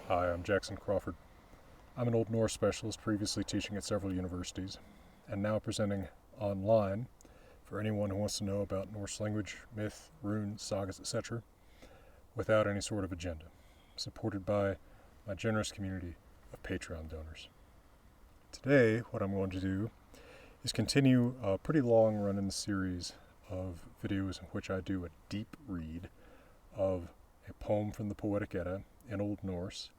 Hi, I'm Jackson Crawford. I'm an Old Norse specialist previously teaching at several universities, and now presenting online for anyone who wants to know about Norse language, myth, runes, sagas, etc., without any sort of agenda, supported by my generous community of Patreon donors. Today, what I'm going to do is continue a pretty long run in the series of videos in which I do a deep read of a poem from the Poetic Edda in Old Norse,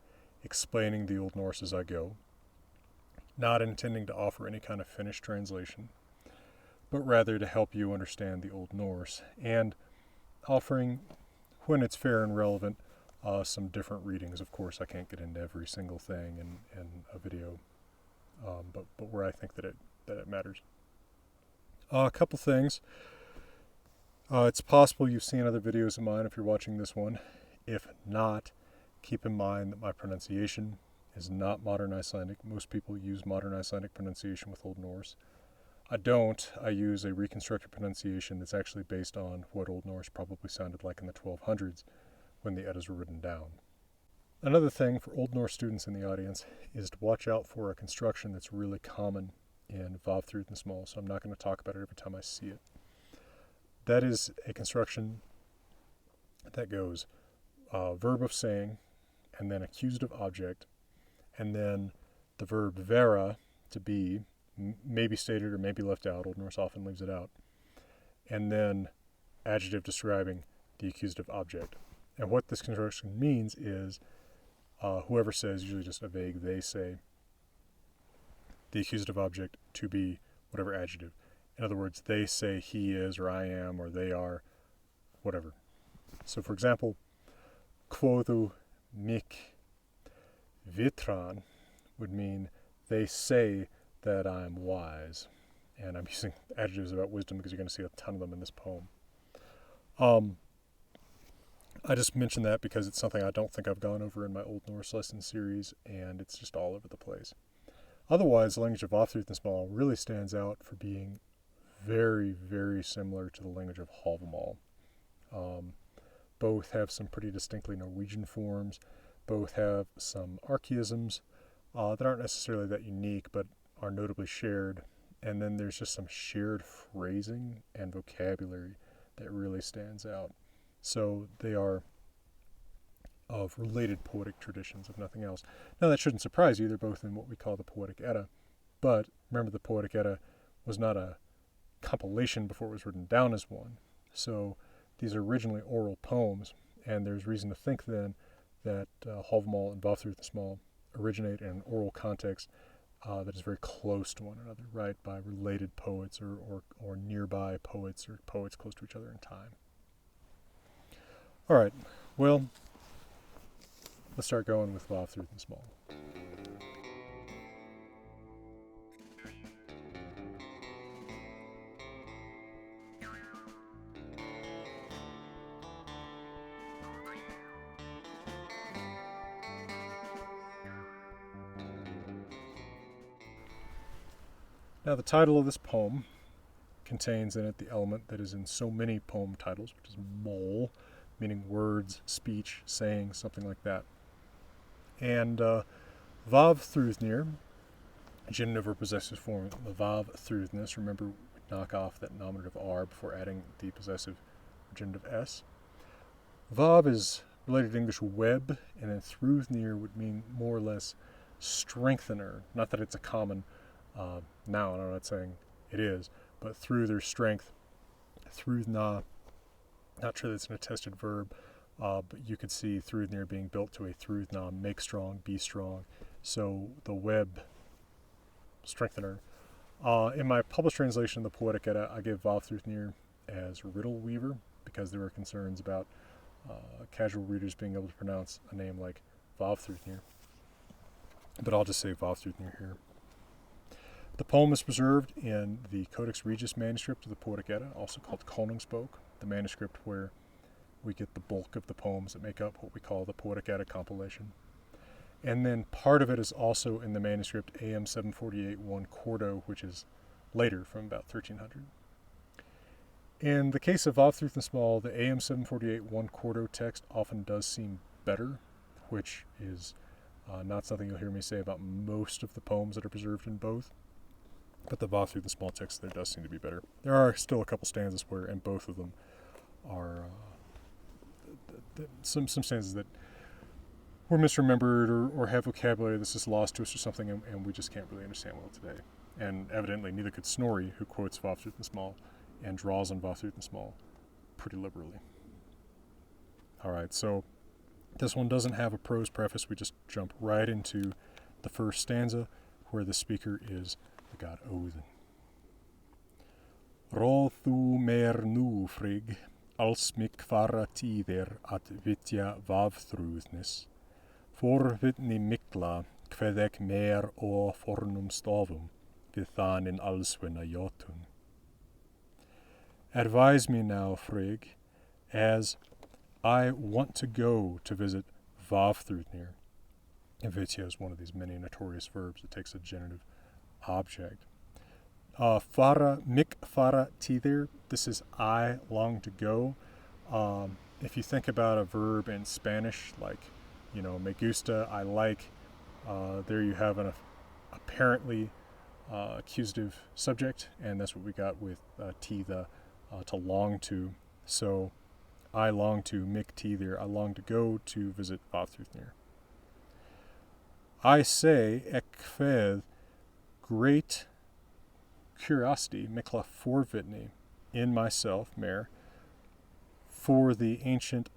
explaining the Old Norse as I go, not intending to offer any kind of finished translation, but rather to help you understand the Old Norse, and offering, when it's fair and relevant, some different readings. Of course, I can't get into every single thing in a video, but where I think that it matters. A couple things. It's possible you've seen other videos of mine if you're watching this one. If not, keep in mind that my pronunciation is not modern Icelandic. Most people use modern Icelandic pronunciation with Old Norse. I don't. I use a reconstructed pronunciation that's actually based on what Old Norse probably sounded like in the 1200s when the Eddas were written down. Another thing for Old Norse students in the audience is to watch out for a construction that's really common in Vafþrúðnismál, so I'm not going to talk about it every time I see it. That is a construction that goes verb of saying, and then accusative object, and then the verb vera, to be, may be stated or may be left out. Old Norse often leaves it out. And then adjective describing the accusative object. And what this construction means is whoever says, usually just a vague they say, the accusative object to be whatever adjective. In other words, they say he is, or I am, or they are, whatever. So for example, kvóðu mik vitran would mean they say that I'm wise. And I'm using adjectives about wisdom because you're going to see a ton of them in this poem. I just mentioned that because it's something I don't think I've gone over in my Old Norse lesson series, and it's just all over the place. Otherwise, the language of Vafþrúðnismál really stands out for being very, very similar to the language of Hávamál. Both have some pretty distinctly Norwegian forms. Both have some archaisms that aren't necessarily that unique, but are notably shared. And then there's just some shared phrasing and vocabulary that really stands out. So they are of related poetic traditions, if nothing else. Now that shouldn't surprise you. They're both in what we call the Poetic Edda. But remember, the Poetic Edda was not a compilation before it was written down as one. So these are originally oral poems, and there's reason to think then that Hávamál and Vafþrúðnismál originate in an oral context that is very close to one another, right, by related poets or nearby poets or poets close to each other in time. All right, well, let's start going with Vafþrúðnismál. Now, the title of this poem contains in it the element that is in so many poem titles, which is mál, meaning words, speech, saying, something like that. And Vafþrúðnir, genitive or possessive form, the Vafþrúðnis, remember we knock off that nominative R before adding the possessive genitive S. Vav is related to English web, and then Þrúðnir would mean more or less strengthener. Not that it's a common noun, I'm not saying it is, but through their strength, Þrúðna, not sure that's an attested verb, but you could see Þrúðnir being built to a Þrúðna, make strong, be strong. So the web strengthener. In my published translation of the Poetic Edda, I give Vafþrúðnir as riddle weaver because there were concerns about casual readers being able to pronounce a name like Vafþrúðnir. But I'll just say Vafþrúðnir here. The poem is preserved in the Codex Regius manuscript of the Poetic Edda, also called Konungsbók, the manuscript where we get the bulk of the poems that make up what we call the Poetic Edda compilation. And then part of it is also in the manuscript AM 748 1 quarto, which is later, from about 1300. In the case of Vafþrúðnismál, the AM 748 1 quarto text often does seem better, which is Not something you'll hear me say about most of the poems that are preserved in both. But the Vafþrúðnismál text there does seem to be better. There are still a couple stanzas where, and both of them are some stanzas that were misremembered or have vocabulary that's just lost to us or something, and we just can't really understand well today. And evidently neither could Snorri, who quotes Vafþrúðnismál and draws on Vafþrúðnismál pretty liberally. Alright, so this one doesn't have a prose preface. We just jump right into the first stanza, where the speaker is the god Odin. Rå þú mer nú, Frigg, alls mig fara tíðir at vitja Vafþrúðnis, forvitni mikla kveð ek mer og fornum stofum, við þanin allsvinna jotun. Advise me now, Frigg, as I want to go to visit Vafþrúðnir. And vitya is one of these many notorious verbs that takes a genitive object. Fara, mik fara tíðir, this is I long to go. If you think about a verb in Spanish, like, me gusta, I like, there you have an apparently accusative subject, and that's what we got with tíða, to long to. So, I long to mik tíðir, I long to go to visit Vafþrúðnir. I say, ek kveð, great curiosity, mikla forvitni, in myself, mer, for the ancient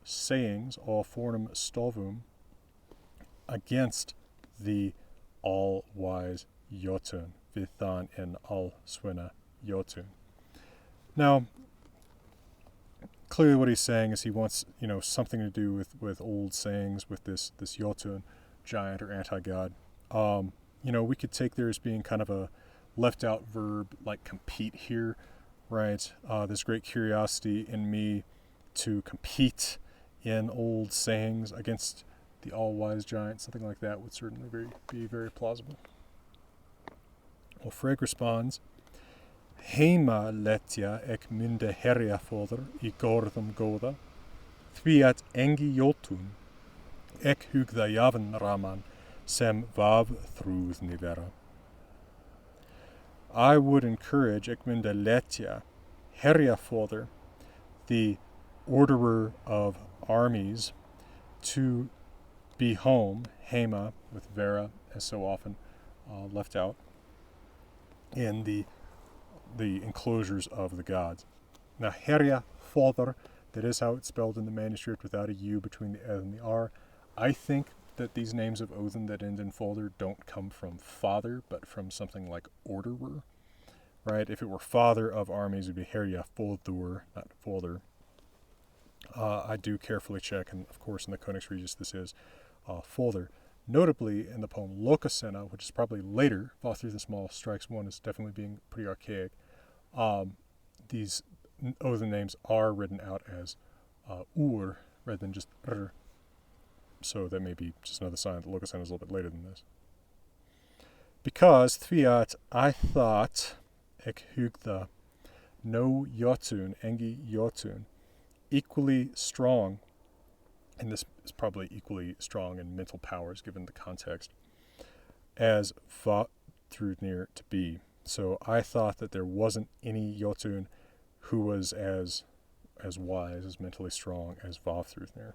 sayings, all fornum stofum, against the all-wise Jotun, við þann en allsvinna Jotun. Now, clearly what he's saying is he wants, something to do with old sayings, with this Jotun, giant or anti-god. We could take there as being kind of a left-out verb, like compete here, right? This great curiosity in me to compete in old sayings against the all-wise giant, something like that would certainly be very plausible. Well, Frigg responds, Heima letja ek mynde herja fóður í gorðum góða, því at engi Jotun ek hugða javan raman sem Vafþrúðni vera. I would encourage ek mynde letja herja fóður, the orderer of armies, to be home, Heima, with Vera, as so often left out, in the enclosures of the gods. Now, herja fóður, that is how it's spelled in the manuscript without a U between the L and the R. I think that these names of Odin that end in fóður don't come from father, but from something like orderer, right? If it were father of armies, it would be herja fóður, not fóður. I do carefully check, and of course in the Codex Regius this is fóður. Notably in the poem Lokasenna, which is probably later, Vafþrúðnismál strikes one as definitely being pretty archaic, these Odin names are written out as ur rather than just r. So that may be just another sign that Lokasenna is a little bit later than this. Because Thviat, I thought, ek hugða, no Jotun, engi Jotun, equally strong, and this is probably equally strong in mental powers given the context, as Vafþrúðnir to be. So I thought that there wasn't any Jotun who was as wise, as mentally strong as Vafþrúðnir.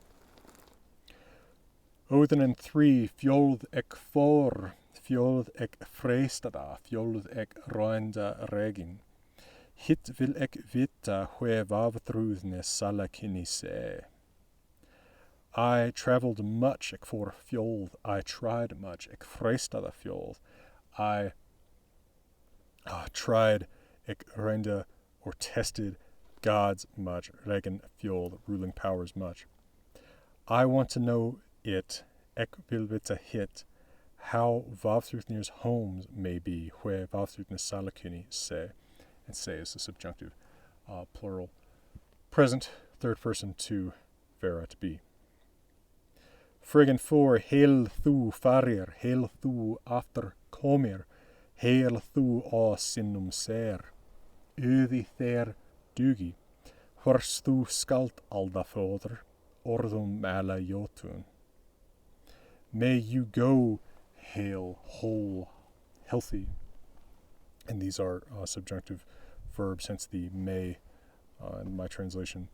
Odin and 3, fjolð ek for, fjolð ek freistada, fjolð ek roenda regin. Hit vil ek vita hve Vafþrúðnis sala kynni se. I traveled much, ek for fjolð, I tried much, ek freistada fjolð. I tried, ek roenda, or tested gods much, regin fjolð, ruling powers much. I want to know it, ek vil vita hit, how Vafþrúðnir's homes may be, hve Vafþrúðnis sala kynni se. And say is the subjunctive, plural, present, third person to vera, to be. Friggin for, heil þú farir, heil þú after komir, heil þú á sinnum ser, öði þér dugi, hvers þú skalt alda fóður, orðum mæla Jotun. May you go hale, whole, healthy. And these are subjunctive verbs, hence the may in my translation.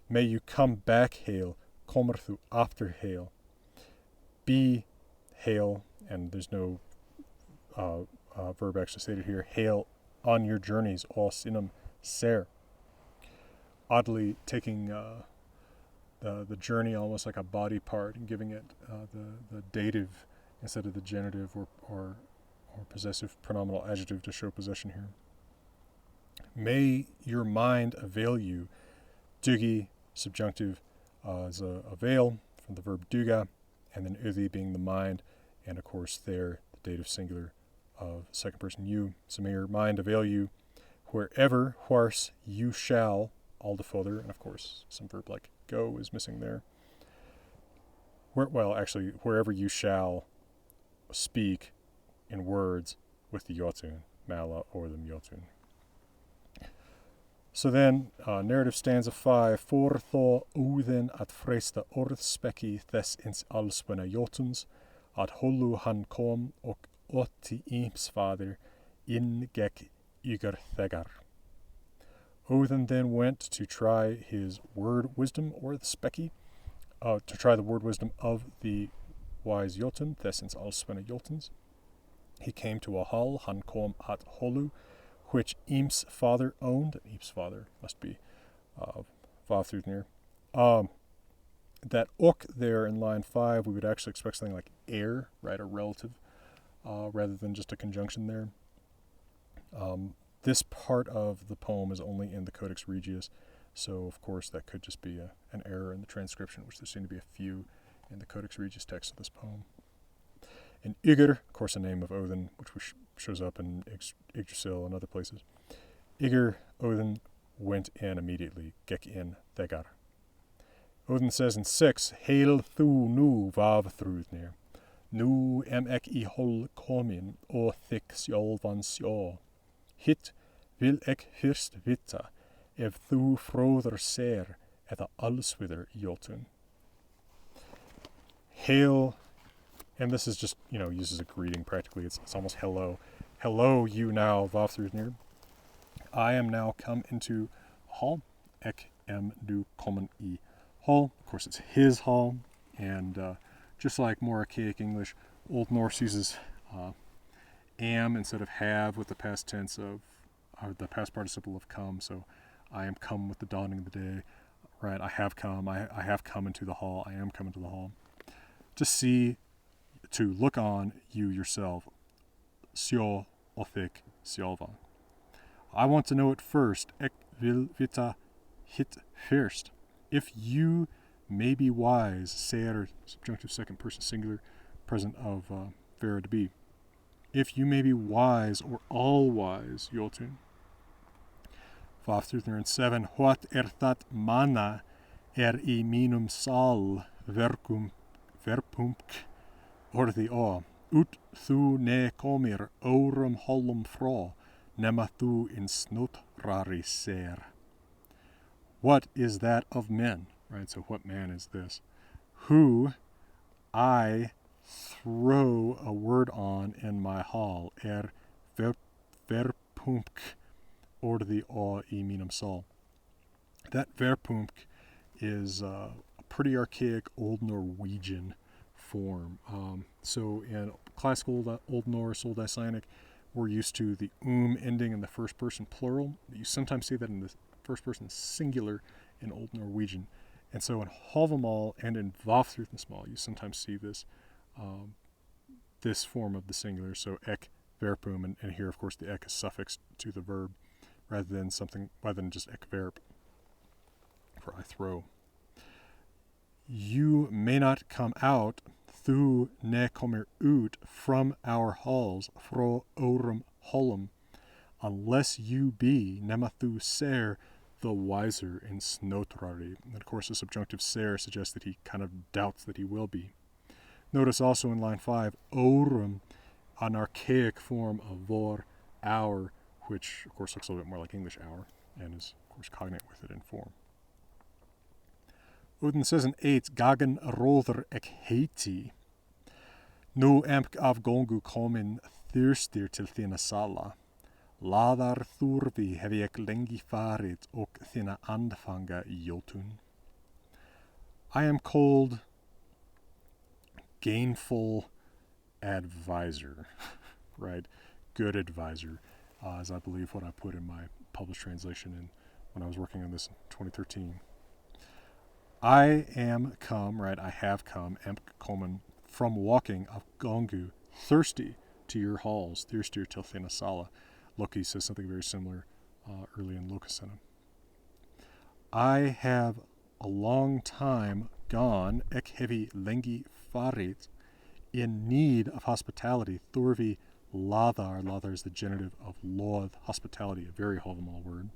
May you come back hale, kommer þú aftur hale. Be hale, and there's no verb actually stated here, hale on your journeys, all sinum ser. Oddly taking the journey almost like a body part and giving it the dative instead of the genitive or possessive pronominal adjective to show possession here. May your mind avail you. Dugi, subjunctive, is avail from the verb duga, and then uthi being the mind, and of course there, the dative singular of second person you. So may your mind avail you wherever, whars, you shall, all the further, and of course some verb like go is missing there. Wherever you shall speak in words with the jotun, mala or the jotun. So then, narrative stanza 5. For tho úðin at fresta orðspeki þess ins allsvenna jotuns, at holu han kom og otti ímsfadir inn gekk ygar þegar. Odin then went to try his word wisdom, or the speki, to try the word wisdom of the wise jotun, þess ins allsvenna jotuns. He came to a hall, han kom at holu, which Im's father owned. Im's father must be Vafþrúðnir. That ok there in line 5, we would actually expect something like heir, right, a relative, rather than just a conjunction there. This part of the poem is only in the Codex Regius, so of course that could just be an error in the transcription, which there seem to be a few in the Codex Regius text of this poem. And Ygr, of course, a name of Odin, which shows up in Yggdrasil and other places. Ygr, Odin, went in immediately, gekk in þegar. Odin says in 6, Hail þú nú Vafþrúðnir, nú ek I hol komin og þig sjálvan sjá. Hitt vil ek fyrst vita, ef þú fróður ser eða allsviðar jotun. Hail, and this is just, used as a greeting practically. It's almost hello. Hello, you now, Vafþrúðnir. I am now come into hall. Ek am nu kommen I hall. Of course, it's his hall. And just like more archaic English, Old Norse uses am instead of have with the past tense of, or the past participle of come. So I am come with the dawning of the day. Right, I have come. I have come into the hall. I am come into the hall. To see, to look on you yourself. Sjå og þig sjálvan. I want to know it first. Ek vil vita hitt first. If you may be wise, ser, subjunctive second person singular, present of vera to be. If you may be wise or all wise, jotun. Vafþrúðnir in 7. What that manna I mínum sal verpumk orði á. Ut þú ne komir órum hollum frá, nema þú in snotrari ser. What is that of men? Right, so what man is this? Who I throw a word on in my hall, verpumk orði á I mínum sal. That verpumk is a pretty archaic Old Norwegian form. So in classical Old Norse, Old Icelandic, we're used to the ending in the first person plural. You sometimes see that in the first person singular in Old Norwegian. And so in Havamal and in Vafþrúðnismál, you sometimes see this this form of the singular. So ek verpum, and here of course the ek is suffixed to the verb rather than just ek verb for I throw. You may not come out, thu ne kommer ut, from our halls, frå orum hollum, unless you be, nema thu ser, the wiser in snotrari. And of course the subjunctive ser suggests that he kind of doubts that he will be. Notice also in line 5, orum, an archaic form of vor, our, which of course looks a little bit more like English hour, and is of course cognate with it in form. Odin says in 8, Gagan roður ek heiti. Nu emk af gongu komin þurstir til þína sala. Laðar þurfi hef ég lengi farið og þína andfanga jotun. I am called gainful advisor, right? Good advisor, is I believe what I put in my published translation in when I was working on this in 2013. I am come, right? I have come, emk komen, from walking of Gongu, thirsty to your halls, thirsty till thina sala. Loki says something very similar early in Lokasena. I have a long time gone, ek hevi lengi farit, in need of hospitality. Thorvi ladar, ladar is the genitive of loth, hospitality, a very Havamal word,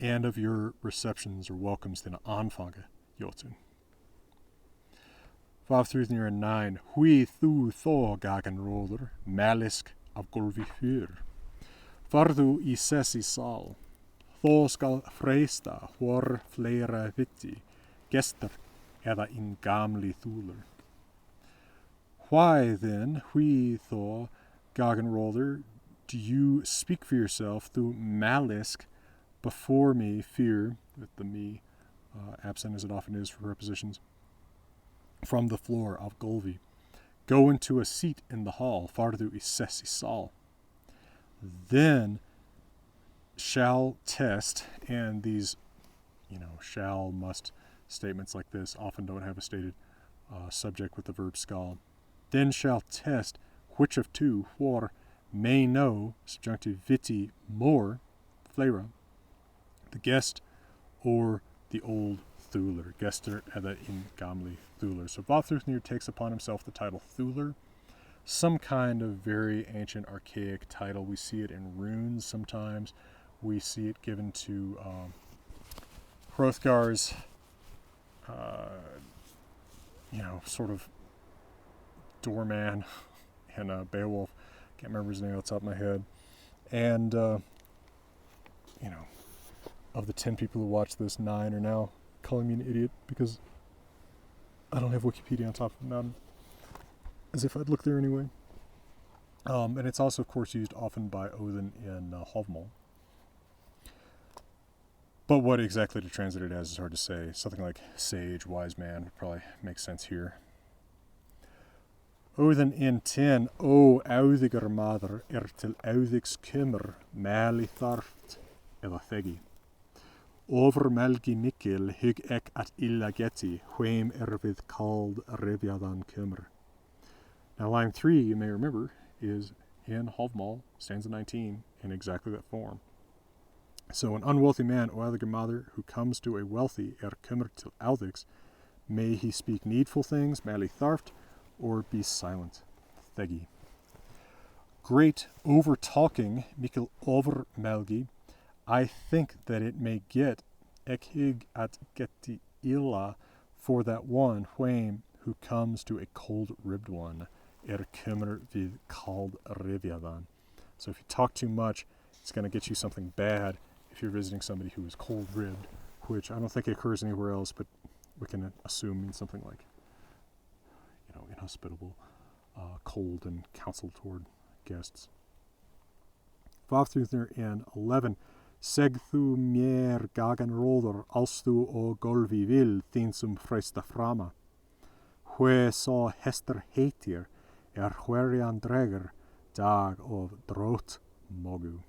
and of your receptions or welcomes thina anfanga jotun. Vafþrúðnismál 9. Hui thu tho gagan roder, malisk af golfi fyr. Farðu í sessi sal. Þó skal freista hvor fleira viti, gestar eða in gamli þúlur. Why then, hui tho gagan roder, do you speak for yourself through malisk before me, fear, with the me absent as it often is for prepositions, from the floor of Golvi. Go into a seat in the hall, fardu í sessi sal. Then shall test, and these, shall, must statements like this often don't have a stated subject with the verb skal. Then shall test which of two, hvor, may know, subjunctive viti, more, flera, the guest or the old Thuler, Gester eða in gamli Thuler. So Vafþrúðnismál takes upon himself the title Thuler, some kind of very ancient, archaic title. We see it in runes sometimes. We see it given to Hrothgar's, sort of doorman in Beowulf. Can't remember his name off the top of my head. And, of the 10 people who watch this, 9 are now calling me an idiot because I don't have Wikipedia on top of the mountain, as if I'd look there anyway. And it's also, of course, used often by Odin in Havamal. But what exactly to translate it as is hard to say. Something like sage, wise man would probably make sense here. Odin in 10, O auðigar maður til auðigs kemur, mæli þarft eða þegi. Overmelgi mikil hygg ek at illa geti, hveim við kald rifjadan kemur. Now line 3, you may remember, is in Havamal, stanza 19, in exactly that form. So an unwealthy man, o auðigar maður, who comes to a wealthy, kemur til auðigs, may he speak needful things, mæli þarft, or be silent, thegi. Great over-talking, mikil overmelgi, I think that it may get ek hygg at geti illa for that one hveim who comes to a cold-ribbed one, kemur við kald rifjadan. So if you talk too much, it's going to get you something bad if you're visiting somebody who is cold-ribbed, which I don't think occurs anywhere else, but we can assume means something like, inhospitable, cold, and counsel toward guests. Vafþrúðnismál in 11. Seg þú mér gagan róður, als þú og golfi vil, þín som freista frama. Hve sá hestar heitir, hverjan dregur, dag of drótt mogu.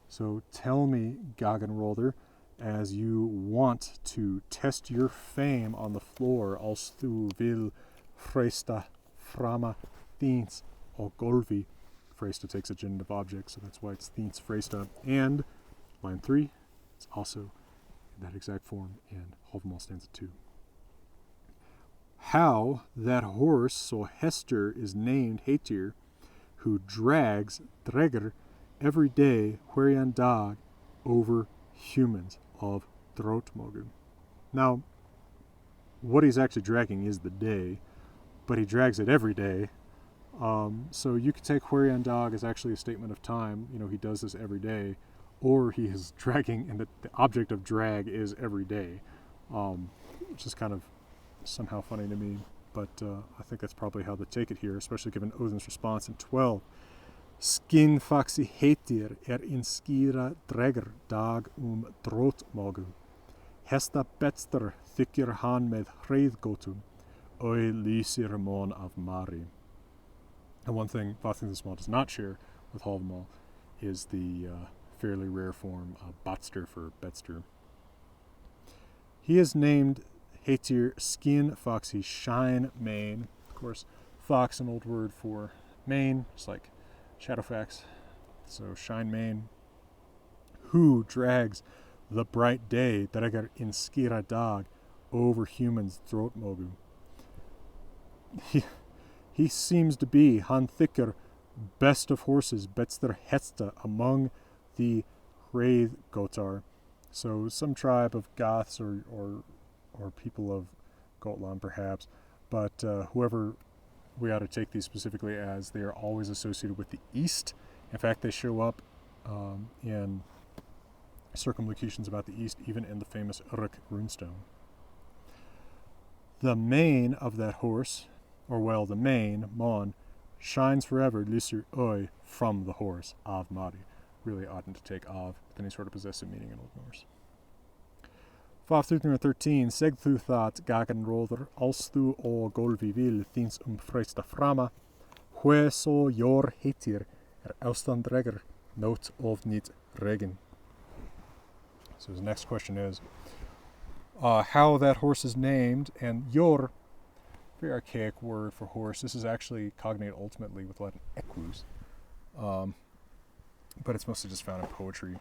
So tell me, gagan róður, as you want to test your fame on the floor, als þú vil freista frama, þíns og golfi. Freista takes a genitive object, so that's why it's thins freista. And line 3, it's also in that exact form in Havamal stanza 2. How that horse, so Hester, is named Heitir, who drags, dreger, every day, hverjan dag, over humans of Dróttmogu. Now, what he's actually dragging is the day, but he drags it every day. So you could take hverjan dag as actually a statement of time. He does this every day, or he is dragging, and the object of drag is every day, which is kind of somehow funny to me. but I think that's probably how they take it here, especially given Odin's response in 12. Skin faxi heitir in skira dreger dag drotmogu. Hesta betster þykir han með hreiðgótum, oi lýsir mon of mari. And one thing Vafþrúðnismál does not share with Hávamál is the fairly rare form of batster for betster. He is named heitir skin faxi shine mane. Of course, fox, an old word for mane, just like Shadowfax. So shine mane. Who drags the bright day dregar in skira dag over humans drotmogu. He seems to be han thicker best of horses, betster hesta among the Hreið Gotar. So some tribe of Goths or people of Gotland perhaps, but whoever we ought to take these specifically as, they are always associated with the east. In fact, they show up in circumlocutions about the east, even in the famous Uruk runestone. The mane of that horse, the mane, mon, shines forever, lysir oi, from the horse, av mari. Really oughtn't to take av with any sort of possessive meaning in Old Norse. Vafþrúðnismál 13, seg þú það gagan róður, als þú ó golfi vil þins freista frama, hve so jor heitir ástandreger note of nit regin. So his next question is how that horse is named, and jor, very archaic word for horse. This is actually cognate ultimately with Latin equus, but it's mostly just found in poetry.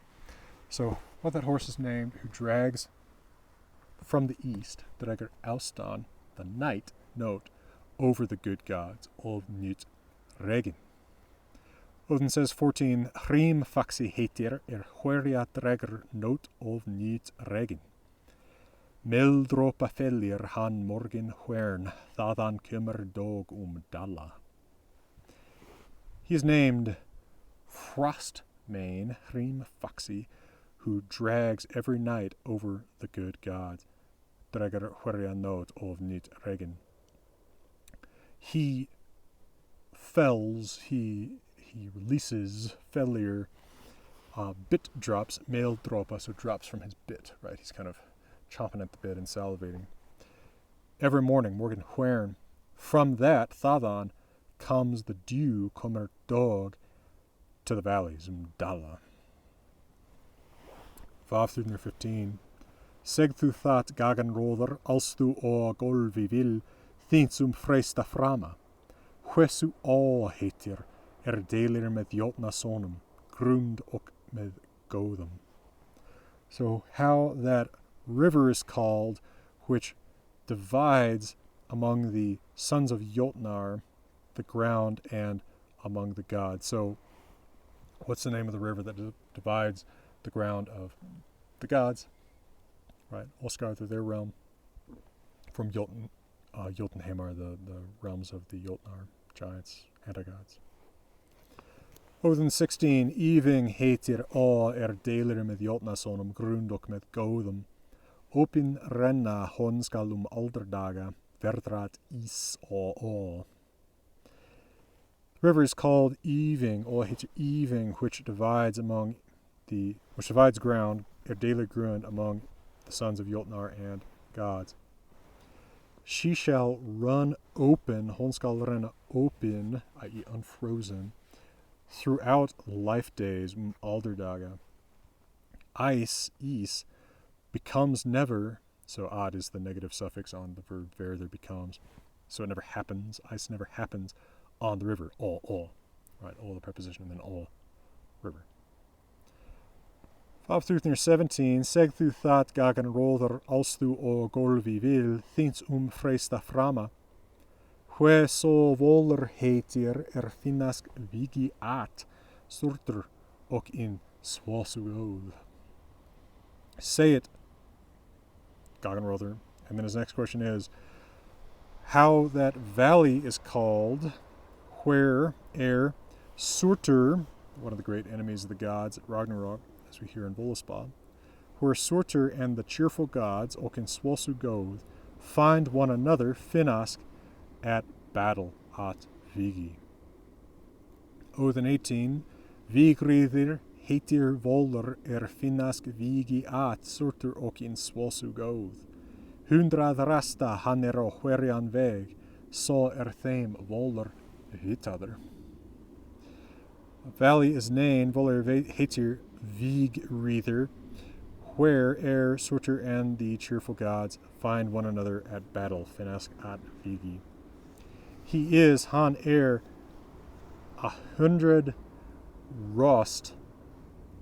So what that horse is named, who drags from the east, dregar austan, the night note, over the good gods, of nut regin. Odin says 14, Hrím faxi heitir hwerja dregar note of nut regin. Meldropa fellir han morgin hvern, þaðan kemur dog dalla. He is named Frostmane, Hrím faxi, who drags every night over the good gods. Dregar hwerja note of nut regin. He fells, he releases, fellir, bit drops, meldropa, so drops from his bit, right? He's kind of chomping at the bit and salivating. Every morning, morgen hvern, from that, þaðan, comes the dew, kommer dog, to the valleys, dalla. Vafþrúðnismál 15, seg þú það gagan róður, als þú ó golfi vil, þins freista frama, hversu ó heitir, delir með jotnasonum, grund og með góðum. So how that river is called, which divides among the sons of Jotnar, the ground, and among the gods. So what's the name of the river that divides the ground of the gods? Right, Oscar through their realm, from Jotunheimar, the realms of the Jotnar, giants, anti-gods. Odin 16, Iving heitir ó delir með Jotnasonum, grund og með góðum. Opin renna hon skal alderdaga, verdrat is ó. The river is called Iving, or heitir Iving, which divides ground, delir grund, among the sons of Jotnar and gods. She shall run open, hon skal renna open, i.e. unfrozen, throughout life days, alderdaga. Is, becomes never, so ad is the negative suffix on the verb ver, there becomes, so it never happens, is never happens on the river, all, right, all the preposition, and then all, river. Vafþrúðnismál 17, seg þú það gagan róður, als þú ó golfi vil, þins freista frama, hve so volur heitir finnask vigi at, surtur og in svosugóð. Say it, Gaganrother. And then his next question is how that valley is called, where Surtur, one of the great enemies of the gods at Ragnarok, as we hear in Völuspá, where Surtur and the cheerful gods, og in svosugóð, find one another, finnask, at battle at Vigi. Odin 18, Vigriðir heitir volur finnask Vigi at surtur och in svåsu góð. 100 rasta hann á hverjan veg, så þeim volur hitaður. A valley is named volur heitir Vigriðir, where Surtur and the cheerful gods find one another at battle, finnask at Vigi. He is han 100 rost.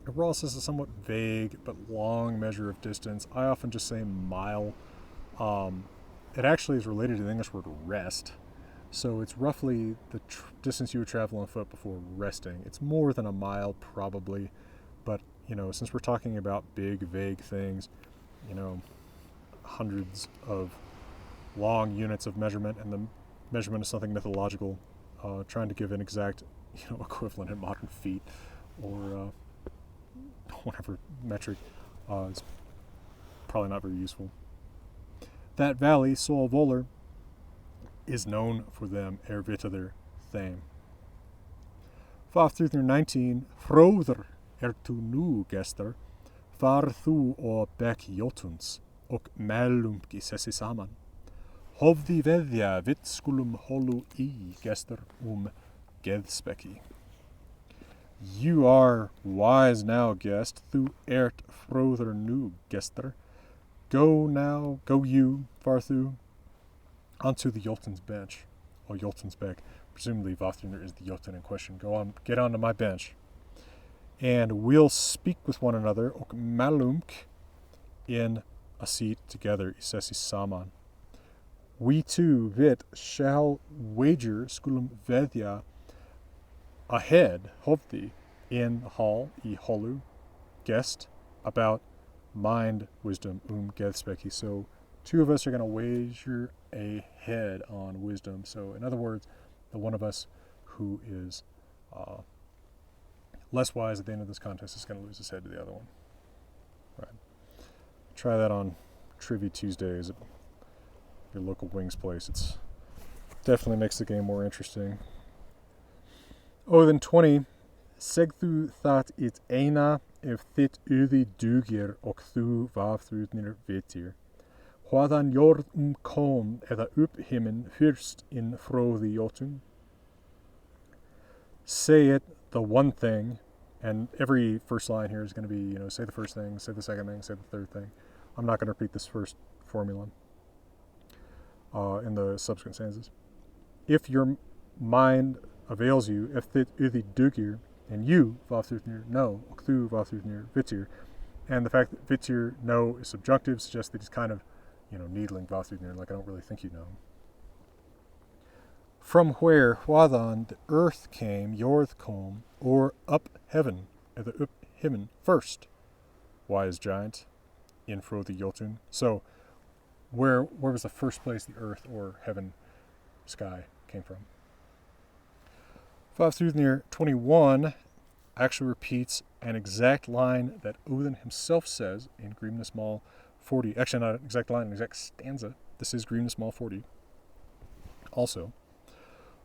A rost is a somewhat vague but long measure of distance. I often just say mile. It actually is related to the English word rest. So it's roughly the distance you would travel on foot before resting. It's more than a mile probably, but since we're talking about big, vague things, hundreds of long units of measurement, and the measurement is something mythological, trying to give an exact, equivalent in modern feet or whatever metric is probably not very useful. That valley, Solvolur, is known for them vitaður þeim. Vafþrúðnismál 19, Fróður tu nú gestur, far þú og bekk Jotuns, og mellumki sessi saman. Hofði veðja við skulum holu gestur geðspekki. You are wise now, guest, þú ert fróður nú gestur. Go you, Farthu, onto the Jotun's bench, or Jotun's beck. Presumably Vafþrúðnismál is the Jotun in question. Get onto my bench. And we'll speak with one another, ok malumk, in a seat together, isessi saman. We two, vit, shall wager, skulum veðja, ahead, hofdi, in hall, I holu, guest, about mind, wisdom, geðspekki. So 2 of us are going to wager ahead on wisdom. So in other words, the one of us who is less wise at the end of this contest is going to lose his head to the other one. Right. Try that on Trivia Tuesdays at your local wings place. It's definitely makes the game more interesting. Odin 20, Segðu that it Ayna if þitt uði dugir og þú Vafþrúðnismál vitir. Hvaðan jörð kom eða himin fyrst in fróði Jotun? Say it, the one thing, and every first line here is going to be, say the first thing, say the second thing, say the third thing. I'm not going to repeat this first formula in the subsequent stanzas. If your mind avails you, if þitt uði dugir, and you, Vafþrúðnismál, know, og þú Vafþrúðnismál vitir, and the fact that vitir, know, is subjunctive suggests that he's kind of, needling Vafþrúðnismál, like I don't really think you know. From where, hvaðan, the earth came, jörð kom, or up heaven, eða up himin first, wise giant, in fróði Jotun. So, where was the first place the earth or heaven, sky, came from? Vafþrúðnismál 21 actually repeats an exact line that Odin himself says in Grímnismál 40. Actually, not an exact line, an exact stanza. This is Grímnismál 40. Also,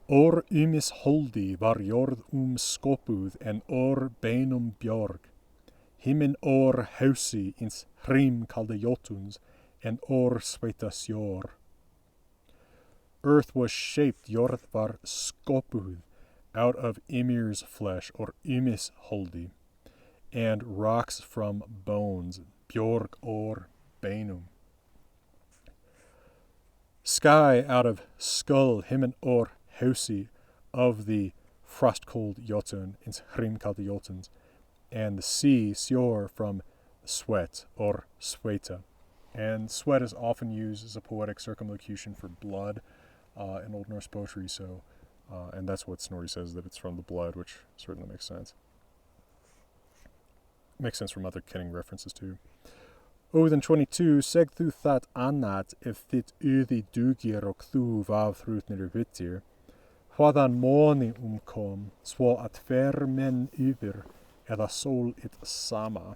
Or holdi var jörð skopuð en beinum björg. Himin hausi ins hrím kalda Jotuns en sveita sjór. Earth was shaped, jörð var skopuð, out of Ymir's flesh, or holdi, and rocks from bones, björg beinum. Sky out of skull, himin hausi, of the frost-cold Jotun, ins hrím-kalda Jotuns, and the sea, sjór, from sweat, or sveita. And sweat is often used as a poetic circumlocution for blood in Old Norse poetry, so and that's what Snorri says, that it's from the blood, which certainly makes sense. Makes sense from other Kenning references too. Odin 22, Segðu that annat if þitt uði dugir og þú Vafþrúðnismál vitir, hvaðan móni kom, svo at menn yfir, eða sól it sama.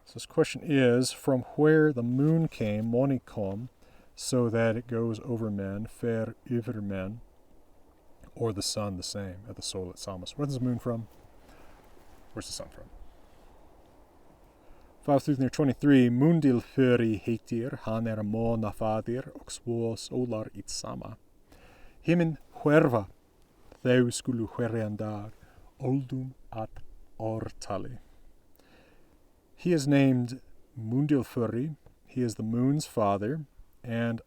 So this question is, from where the moon came, móni kom, so that it goes over men, fer yver men, or the sun the same, at the soul at Samus. Where's the moon from? Where's the sun from? Vafþrúðnir 23, Mundil fyrir heitir, hann móna fadir, og svo sólar ít sama. Himinn hverfa, þau skulu hverjan dag, oldum at ortali. He is named Mundilfuri. He is the moon's father, and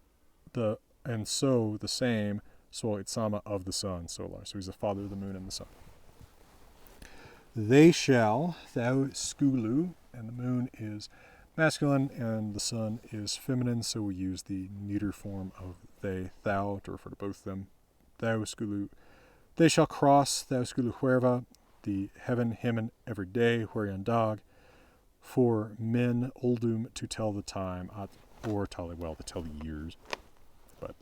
so the same Sol Itsama of the sun, solar. So he's the father of the moon and the sun. They shall, thou skulu, and the moon is masculine and the sun is feminine, so we use the neuter form of they, thou, to refer to both of them. Thou skulu, they shall cross, thou skulu huerva, the heaven, himmen, every day, huerian dag, for men oldum to tell the time, at or tali, well, to tell the years, but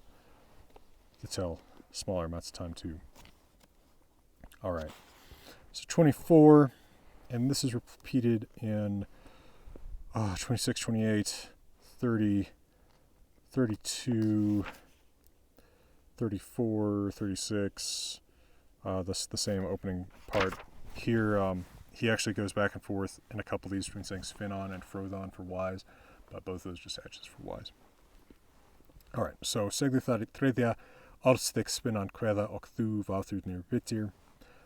to tell smaller amounts of time too. All right, so 24, and this is repeated in 26, 28, 30, 32, 34, 36, that's the same opening part. Here, he actually goes back and forth in a couple of these between saying Sfinon and Frodon for wise, but both of those just hatches for wise. All right, so Segluthar Tredia, Alstik Spinon Queda och thu Vafþrúðnir Vitir.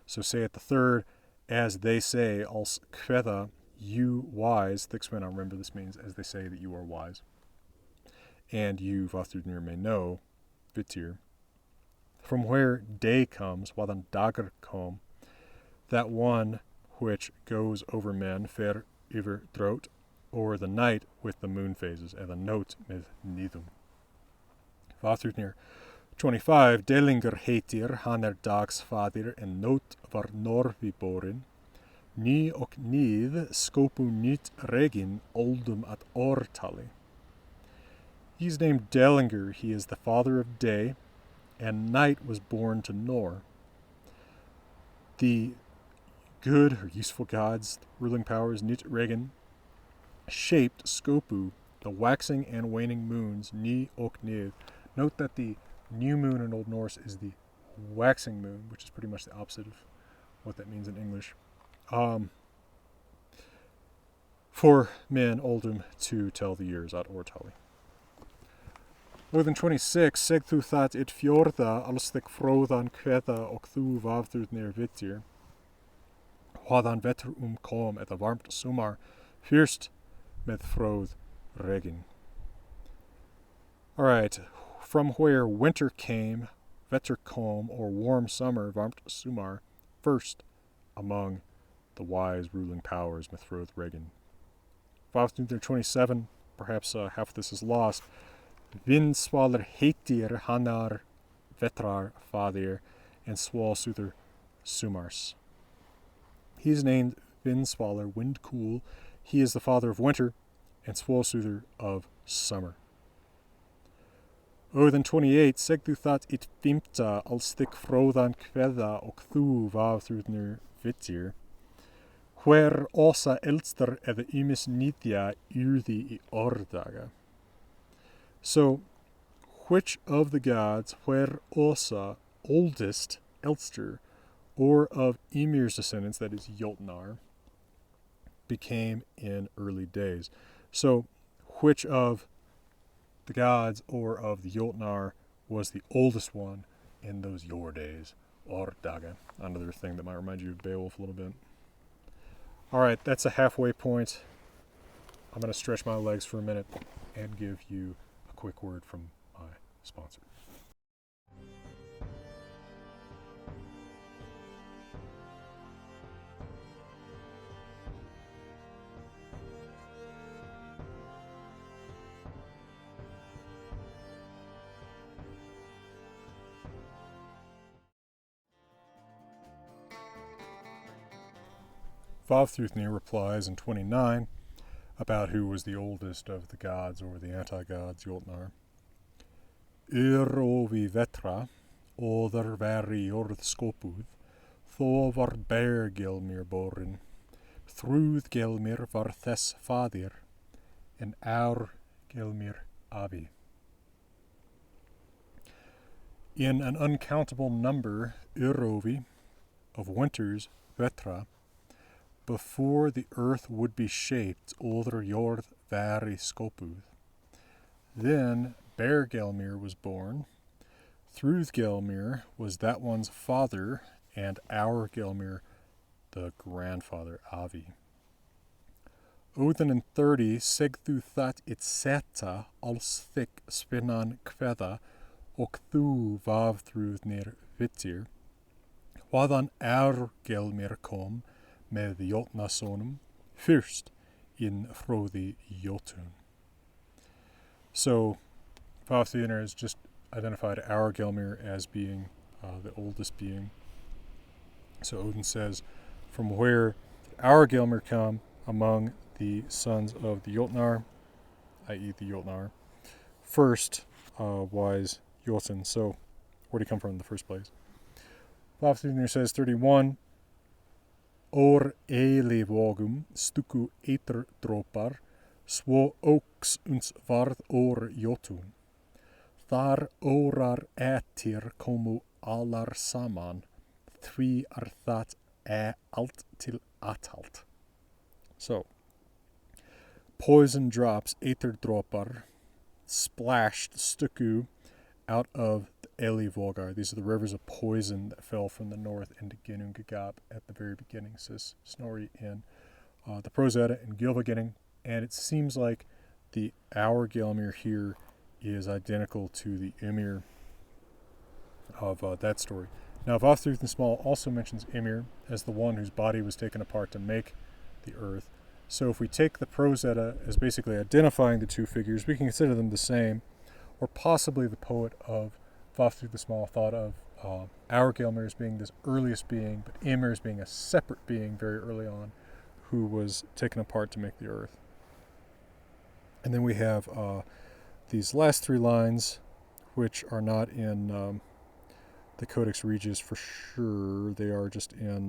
So say it the third, as they say, als Queda, you wise, Thicksmenon, remember this means as they say that you are wise. And you, Vafþrúðnir, may know, Vitir. From where day comes, wadan dagar kom, that one which goes over men, fer yver drot, or the night with the moon phases, and the note with nidum. Vafþrúðnir 25, Delinger heitir, hann dags fadir, en note var norvi borin, ni och nið skopu nýtt regin oldum at ortali. He's named Delinger, he is the father of day, and night was born to Nor. The good or useful gods, ruling powers, nýtt regin, shaped Skopu, the waxing and waning moons, ni och nið. Note that the new moon in Old Norse is the waxing moon, which is pretty much the opposite of what that means in English. For men oldum to tell the years at ortali. More than 26, seg þú það it fjorda alstek fróðan kveða och þú Vafþrúðnir vitir. Hvaðan vetur kom eða varmt sumar fyrst med fróð regin. All right, from where winter came, vetur kom, or warm summer, varmt sumar, first among the wise ruling powers, med fróð regin. Vafþrúðnir 27, perhaps half of this is lost. Vindsvalar heitir hannar vetrar fadir, and swalsuther sumars. He is named Vindsvalar, wind cool. He is the father of winter, and swalsuther of summer. Than 28, seg þú það it fimta alstik fróðan kveða och þú Vafþrúðnir vitir, where osa eldstar eða ymis nýtja yrði í ordaga. So, which of the gods, where osa, oldest, Elster, or of Ymir's descendants, that is Ultnar, became in early days? So, which of the gods or of the Ultnar was the oldest one in those your days? Or daga, another thing that might remind you of Beowulf a little bit. All right, that's a halfway point. I'm going to stretch my legs for a minute and give you a quick word from my sponsor. Vafþrúðnir replies in 29 about who was the oldest of the gods or the anti-gods, Ultnar. Ovi vetra, oðar veri jörð skopuð, þó var Bergelmir borin, Þrúðgelmir var þess fadir, en Gelmir abi. In an uncountable number, Urovi, of winters, Vetra, before the earth would be shaped, Older Jord vari skopuð. Then Bergelmir was born. Thruthgelmir was that one's father, and our Gelmir the grandfather, Avi. Odin in 30 segðu that it seta alls thick spinnan kveða og þú Vafþrúðnir vittir. Hvaðan Gelmir kom með Jotnasonum fyrst in fróði Jotun. So, Vafþrúðnir has just identified our Gelmir as being the oldest being. So Odin says, from where did our Gelmir come among the sons of the Ultnar, i.e. the Ultnar? First wise Jotun. So where did he come from in the first place? Vafþrúðnir says 31, Or eilivogum stuku eitrdropar, svo óks uns varð or Jotun. Þar órar etir komu allar saman, því það allt til atalt. So, poison drops, eitrdropar, splashed stuku out of the Elivogar. These are the rivers of poison that fell from the north into Ginnungagap at the very beginning, says Snorri in the Prose Edda and Gylfaginning. And it seems like the our Gelmir here is identical to the Ymir of that story. Now, Vafþrúðnismál also mentions Ymir as the one whose body was taken apart to make the earth. So if we take the Prose Edda as basically identifying the two figures, we can consider them the same, or possibly the poet of Vafþrúðnismál thought of our Gelmir as being this earliest being, but Ymir as being a separate being very early on who was taken apart to make the earth. And then we have these last three lines, which are not in the Codex Regius for sure. They are just in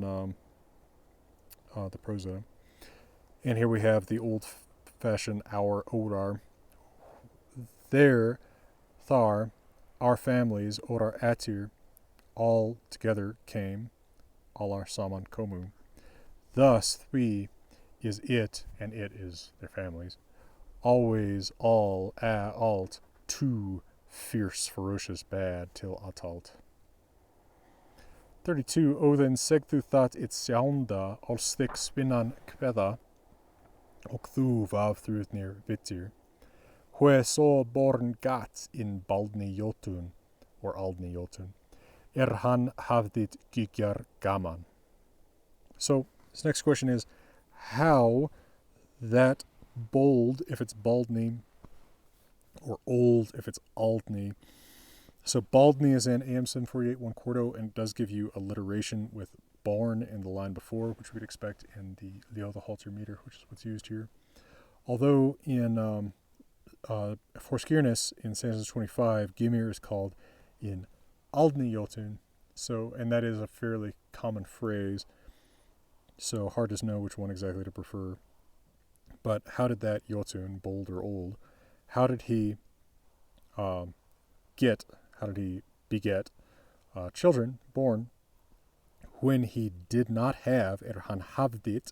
the Prose Edda. And here we have the old-fashioned our Odar. There, Thar, our families, Odar Atir, all together came, Allar saman komu. Thus, Thwi is it, and it is their families. Always, all, alt, too fierce, ferocious, bad, till atalt. 32. Odin segðu that it sjáunda alls thick spinnan kveða, og þú Vafþrúðnir vittir. Hve så born gat in Baldni Jotun, or Aldni Jotun, hann hafðit gigjar gaman. So, this next question is, how that bold if it's Baldni, or old if it's Aldni. So Baldni is in AM 748 1 quarto, and it does give you alliteration with born in the line before, which we'd expect in the Ljóðahaltur meter, which is what's used here. Although in Forskirnis in stanza 25, Gimir is called in Aldni Jotun, so, and that is a fairly common phrase, so hard to know which one exactly to prefer. But how did that Jotun, bold or old, how did he beget children born when he did not have, hann hafðit,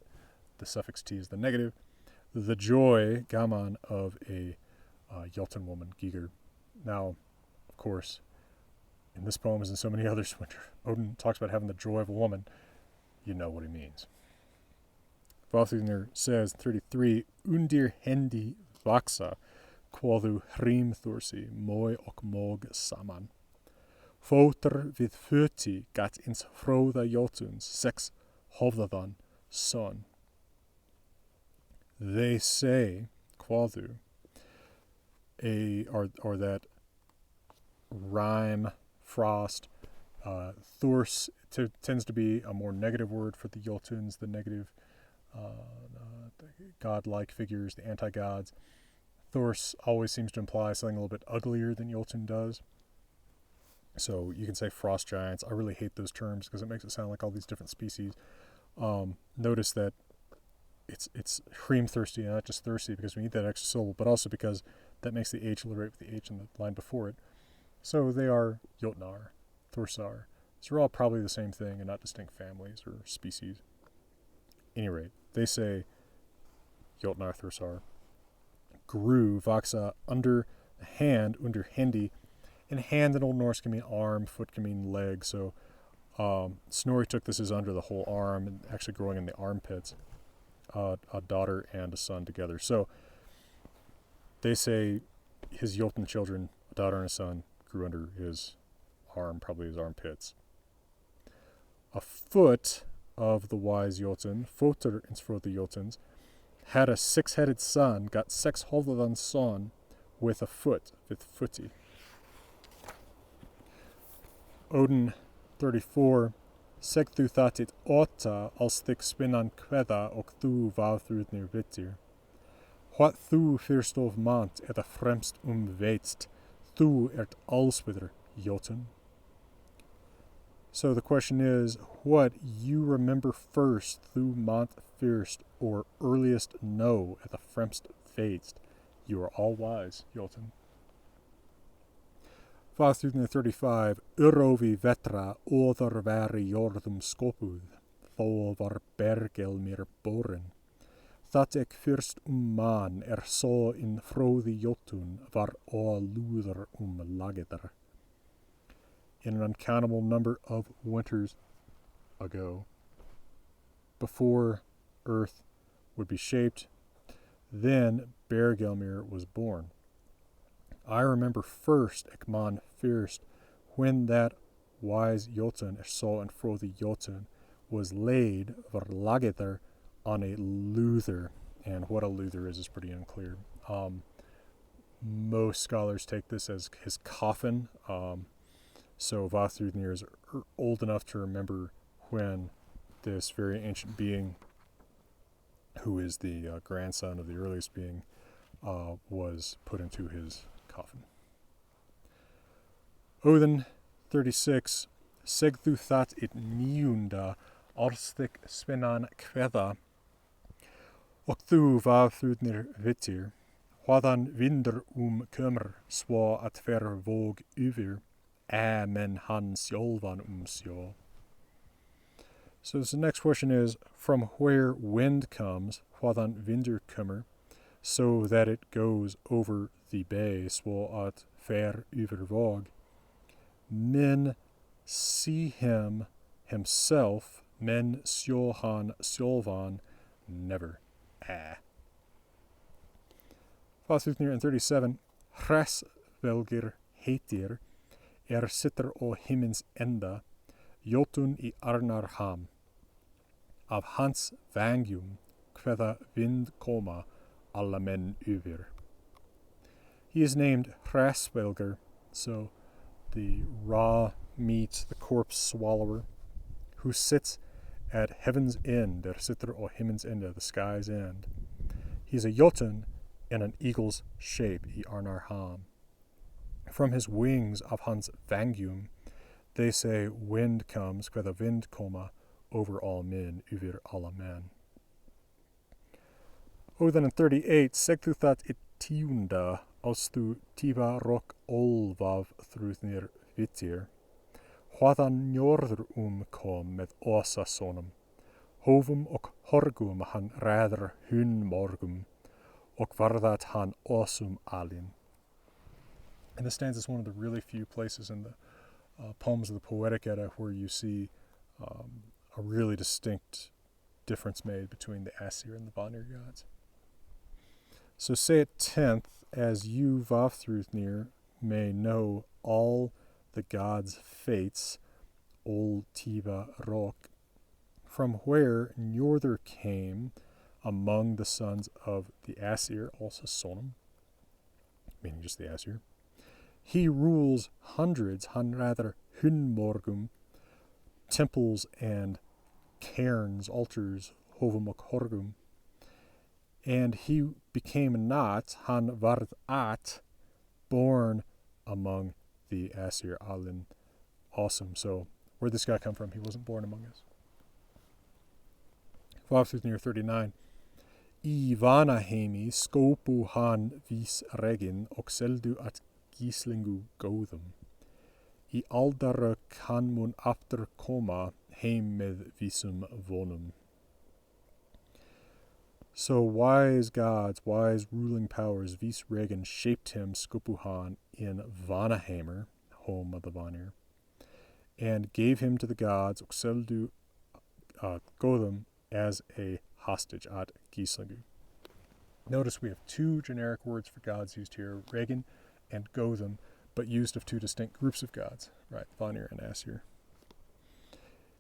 the suffix t is the negative, the joy, gaman, of a Jotun woman, Giger. Now, of course, in this poem as in so many others, when Odin talks about having the joy of a woman, you know what he means. Vafþrúðnir says, 33, Undir hendi vaxa, quoðu hrímþursi, moi og mog saman. Fótur við föti gat ins fróða Jotuns, sex hofðaðan son. They say, quoðu, or that rhyme, frost, thurs tends to be a more negative word for the Jotuns, the negative the godlike figures, the anti-gods. Thurs always seems to imply something a little bit uglier than Jotun does. So you can say frost giants. I really hate those terms because it makes it sound like all these different species. Notice that it's hrímþursi, not just thirsty because we need that extra syllable, but also because that makes the H alliterate with the H in the line before it. So they are ultnar, thursar. These are all probably the same thing and not distinct families or species. At any rate, they say ultnar, thursar, grew, vaxa, under the hand, under hendi. And hand in Old Norse can mean arm, foot can mean leg. So Snorri took this as under the whole arm and actually growing in the armpits. A daughter and a son together. So they say his Jotun children, a daughter and a son, grew under his arm, probably his armpits. A foot of the wise Jotun, Fótur for the Jotuns, had a six-headed son, got sexholdadan son with a foot, with footy. Odin 34, Seg þú þatit åtta als þig spinnan kveða og þú Vafþrúðnir vittir. What þú fyrst of mant eða fremst veitst, þú ert allswither Jotun. So the question is, what you remember first, thu mant first, or earliest know at the fremst veitst, you are all wise, Jotun. Vafþrúðnir 35, Urovi vetra óðar veri jordum skopuð, þó var bergelmir borin. Dat ek fyrst man så in fróði Jotun var ó lúðar lagedar. In an uncountable number of winters ago, before earth would be shaped, then Bergelmir was born. I remember first, Ekman first, when that wise Jotun, saw and fro the Jotun, was laid, verlagether, on a luther. And what a luther is pretty unclear. Most scholars take this as his coffin. So Vafþrúðnir is old enough to remember when this very ancient being, who is the grandson of the earliest being, was put into his coffin. Odin 36, Segðu that it níunda arstik spennan kveða og þú Vafþrúðnir vittir, hvaðan vindur kömur svo at fer våg yfir, men han sjálvan sjó. So the next question is, from where wind comes, hvaðan vindur kömur, so that it goes over the bay, svo at fer yfir våg. Men see him himself, men sjó han sjálvan, never. Vafþrúðnir 37, Raspberger heitir, sitter å himmens enda, Jotun I Arnarham. Av hans vangjum, kveða vind koma, alla menn yfir. He is named Raspberger, so the raw meat, the corpse swallower, who sits at heaven's end, sitter å himmens enda, the sky's end. He is a Jotun in an eagle's shape, I Arnarham. From his wings of hans vangjum, they say wind comes, kveða vind koma, over all men, yfir alla menn. Odin 38, Segðu that it tiunda, austu tiva rock Vafþrúðnir vittir, hvaðan njörður kom með ósasonum, hófum og horgum hann ræður morgum, og varðat hann ósum alin. And this stanza is one of the really few places in the poems of the Poetic Edda where you see a really distinct difference made between the Aesir and the Vanir gods. So say it 10th, as you, Vafþrúðnir, may know all the gods' fates, Ol Tiva Rock, from where Njörður came among the sons of the Aesir, also Sonum, meaning just the Aesir. He rules hundreds, han rather hunmorgum, temples and cairns, altars, hovum og horgum. And he became not, han varð at, born among the Aesir Alin. Awesome. So where'd this guy come from? He wasn't born among us. Vafþrúðnir 39. Ivana heimi skopu han vis regin og seldu at gíslingu góðum. í aldara kann mun aftur koma heim með vísum vonum. So wise gods, wise ruling powers, vis regen, shaped him, Skupuhan, in Vanaheimr, home of the Vanir, and gave him to the gods, Oxeldu Gotham, as a hostage at Gislingu. Notice we have two generic words for gods used here, Regen and Gotham, but used of two distinct groups of gods, right, Vanir and Asir.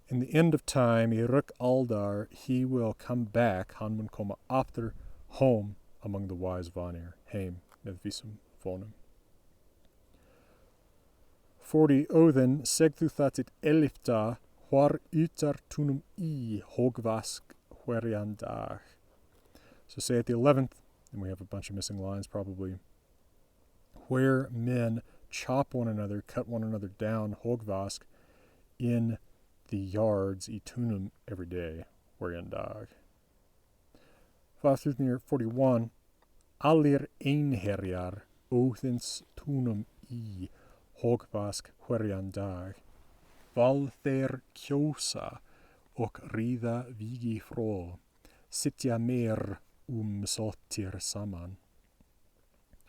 In the end of time, Iruk Aldar, he will come back, han mun koma after home among the wise Vanir, heim með visum vonum. 40 Odin, segðu thatit elifta, hvar utar tunum I hogvask hverjan dag. So say at the 11th, and we have a bunch of missing lines probably, where men chop one another, cut one another down, hogvask, in the yards, I tunum, every day, hverjan dag. Vafþrúðnismál 41, allir einherjar, Óðins tunum I hogvask hverjan dag, val þeir kjósa og ríða vigi frá, sitja meir sottir saman.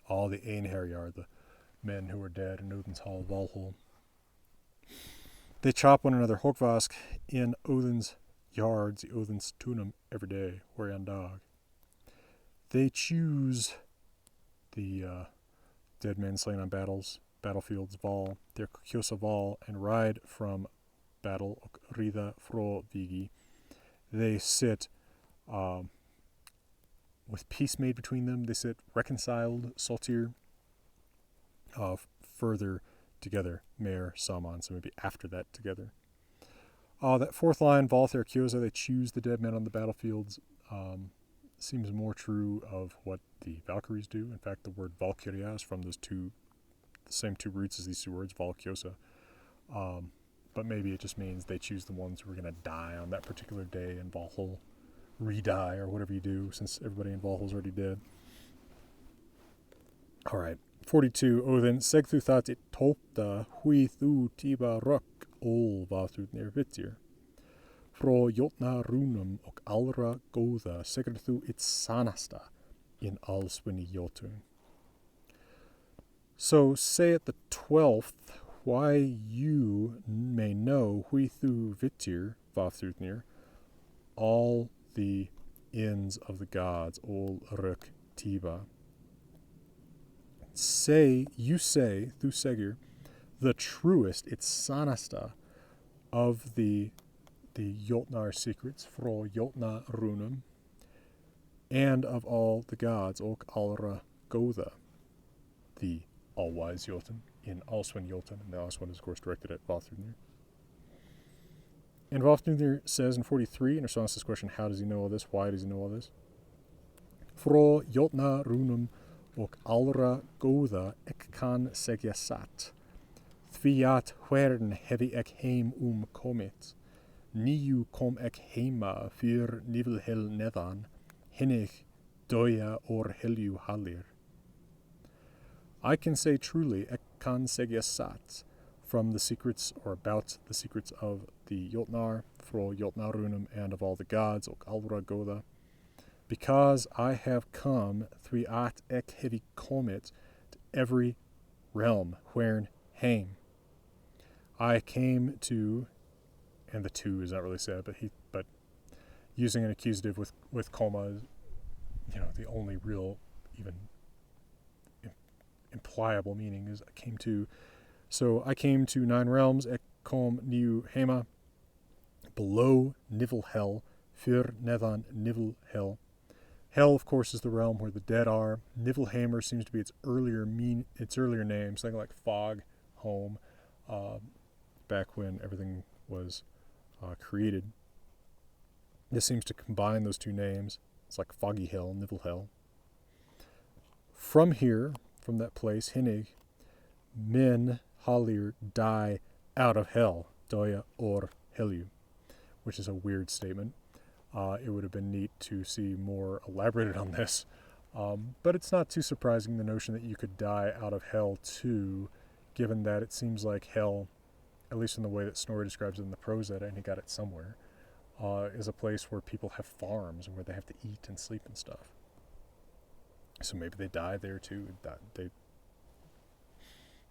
All the einherjar, the men who were dead in Odin's hall Valhall. They chop one another, hogvask, in Odin's yards, Odin's tunum, every day, hverjan dag. They choose the dead men slain on battlefields, Val, their kjósa Val, and ride from battle, og ríða frá vigi. They sit with peace made between them. They sit reconciled, saltir, further together, mer saman, so maybe after that together. That fourth line, Val their kjósa, they choose the dead men on the battlefields, seems more true of what the Valkyries do. In fact, the word Valkyria is from the same two roots as these two words, Val kjósa. But maybe it just means they choose the ones who are going to die on that particular day in Valhall, re-die, or whatever you do, since everybody in Valhall's already dead. All right, 42, Odin, segðu thatit tólta, hui þú tíba rökk, ól Vafþrúðnir vittir. Frá jotna rúnum og allra góða, segir þú it sanasta in allsvinni jotun. So say at the 12th, why you may know hui þú vittir, Vafþrúðnir, all the ends of the gods, ol rök tiba. Say, you say, thu segir, the truest, it's sanasta, of the Jotnar secrets, frá Jotna runum, and of all the gods, ok allra góða, the all-wise Jotun, in Allswin Jotun, and the last one is of course directed at Vafþrúðnir. And Vafþrúðnir says in 43, in response to this question, how does he know all this? Why does he know all this? Frá Jotna runum og allra góða ek kann segja satt. Því at hvern hefi ek heim komið. Níu kom ek heima fyr nivelhel neðan. Hinnig døya or helju hallir. I can say truly ek kann segja satt, from the secrets, or about the secrets of the Jotnar, frá Jotnarunum, and of all the gods, og allra góða, because I have come, því at ek hefi komið, to every realm, hvern heim. I came to, and the to is not really said, but using an accusative with comma, the only real, even impliable meaning is I came to. So I came to 9 realms, ek kom niu hema, below Nivelhel, fyr neðan Nivelhel. Hell, of course, is the realm where the dead are. Nivelheimr seems to be its earlier name, something like Fog Home, back when everything was created. This seems to combine those two names. It's like Foggy Hell, Nivelhel. From here, from that place, Hinnig, men Hallir die out of hell, doya or helju, which is a weird statement. It would have been neat to see more elaborated on this, but it's not too surprising, the notion that you could die out of hell too given that it seems like hell, at least in the way that Snorri describes it in the Prose Edda, and he got it somewhere, is a place where people have farms and where they have to eat and sleep and stuff. So maybe they die there too. They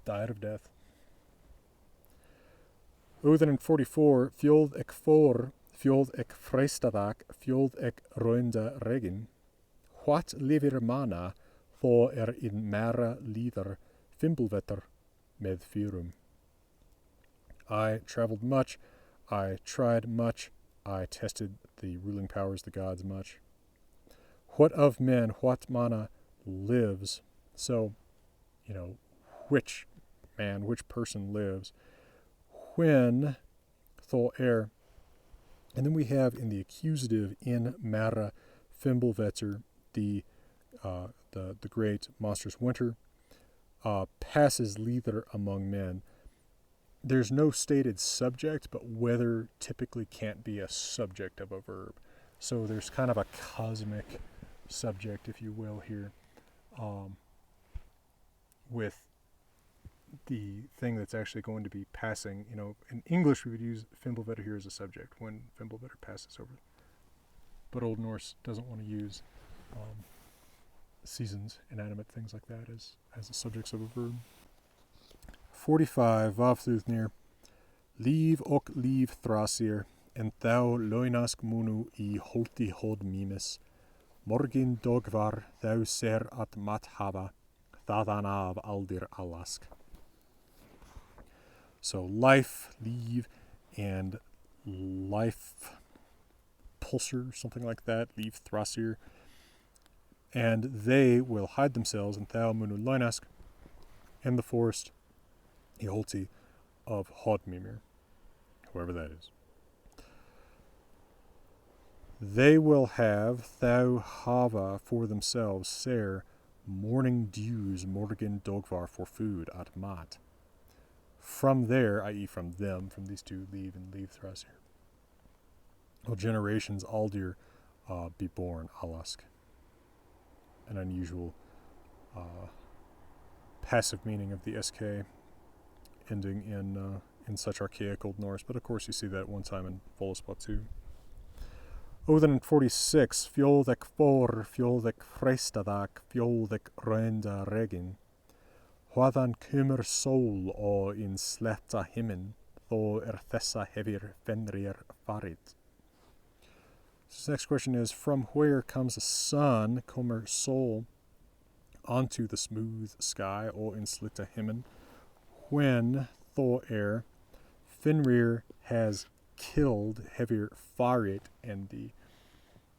died of death. Odin in 44, Fjold ek for, Fjold ek frestadak, Fjold ek roinda regin. What livir mana, tho in mara líðar, fimbulvetter med fyrum. I traveled much, I tried much, I tested the ruling powers, the gods, much. What of men, what mana lives? So, which man, which person lives? When, tho and then we have in the accusative, in mara fimbulvetter, the great monstrous winter, passes líðar among men. There's no stated subject, but weather typically can't be a subject of a verb. So there's kind of a cosmic subject, if you will, here, with the thing that's actually going to be passing. In English we would use fimbulvetter here as a subject when fimbulvetter passes over. But Old Norse doesn't want to use seasons, inanimate things like that as the subjects of a verb. 45, Vafþrúðnir, Lív ok lív thrasir, en thou loinask munu I holti hod mimis, morgin dogvar thou ser at mat hava, thadan av aldir alask. So life, leave, and life pulsar, something like that, leave thrasir, and they will hide themselves, and thou munu loinask, in the forest, Iholti of Hodmimir, whoever that is. They will have thou hava for themselves ser morning dews morgen dogvar for food at mat. From there, i.e. from them, from these two, leave and leave thrasir, will generations aldir be born, alask. An unusual passive meaning of the sk ending in such archaic Old Norse, but of course you see that one time in Völuspá too. Odin in 46, Fjoldek for, Fjoldek frestadak, Fjoldek rönda regin. Hvaðan kemur sól og in sletta himmin, þó þessa hefir fenrir farit. This next question is, from where comes the sun, kommer sol, onto the smooth sky, or in sletta himmin, when thó Fenrir has killed Hevir farit, and the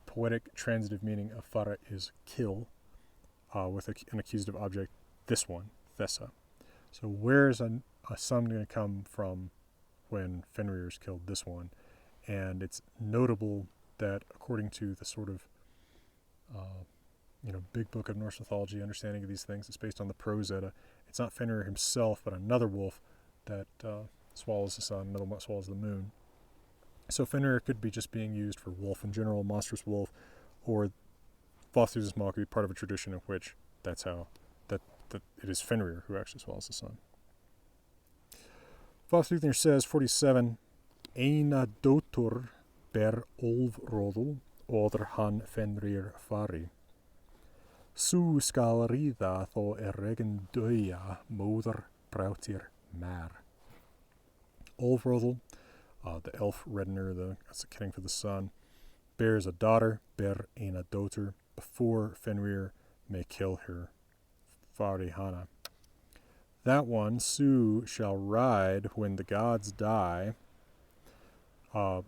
poetic transitive meaning of fara is kill, with an accusative object, this one, Thessa. So where is a sun going to come from when Fenrir has killed this one? And it's notable that according to the sort of big book of Norse mythology understanding of these things, it's based on the Prose Edda. It's not Fenrir himself, but another wolf that swallows the sun, another one swallows the moon. So Fenrir could be just being used for wolf in general, monstrous wolf, or Vafþrúðnismál could be part of a tradition in which that's how that it is Fenrir who actually swallows the sun. Vafþrúðnir says, 47, Ayna dóttur ber Olfrodul, oder han Fenrir fari. Sú skal ríða þó regin døya, móðir brautir mer. Olfrodul, the elf reddener, that's the king for the sun, bears a daughter, ber Ayna dóttur, before Fenrir may kill her, fari hana. That one, Sú, shall ride when the gods die. The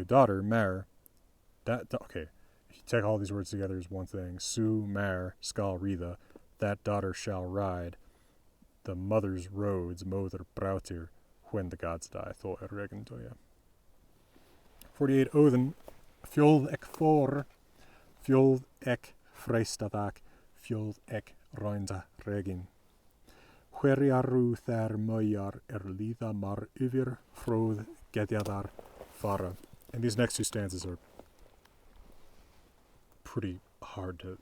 daughter, Mer, okay, if you take all these words together as one thing, Sú, Mer, skal ríða, that daughter shall ride the mother's roads, móðir brautir, when the gods die, þó regin døya. 48, Odin, Fjold ek for, Fjold ek frestadak, Fjold ek rönda regin. Hverjaru þær maujar líða mar yfir fróð gedjadar fara. And these next two stanzas are pretty hard to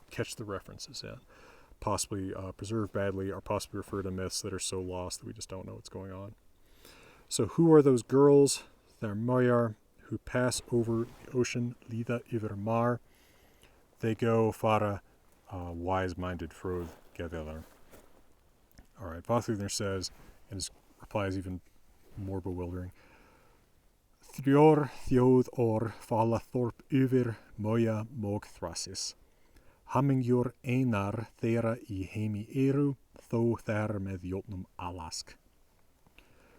catch the references in. possibly preserved badly, or possibly refer to myths that are so lost that we just don't know what's going on. So who are those girls? They're Moyar, who pass over the ocean, Lida yfir mar. They go fara wise-minded Froð Geðelar. All right, Vafþrúðnir says, and his reply is even more bewildering. Þrjár þjóð falla þorp yfir Moya mog thrasis. Hamingjur einar þeirra í heimi eru, þó þær með jotnum alask.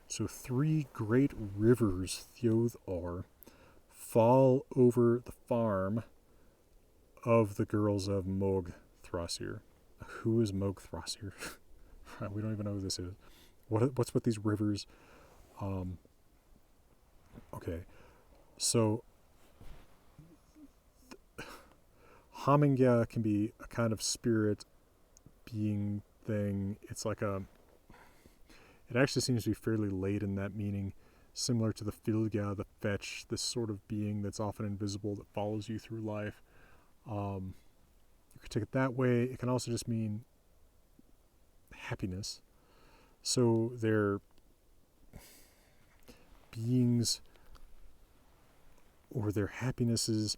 So 3 great rivers, Þjóðar, fall over the farm of the girls of Mog Thrasir. Who is Mog Thrasir? We don't even know who this is. What's with these rivers? Okay, so Hamingja can be a kind of spirit being thing. It's like it actually seems to be fairly late in that meaning, similar to the Fylgja, the fetch, this sort of being that's often invisible that follows you through life. You could take it that way. It can also just mean happiness. So they're beings, or their happinesses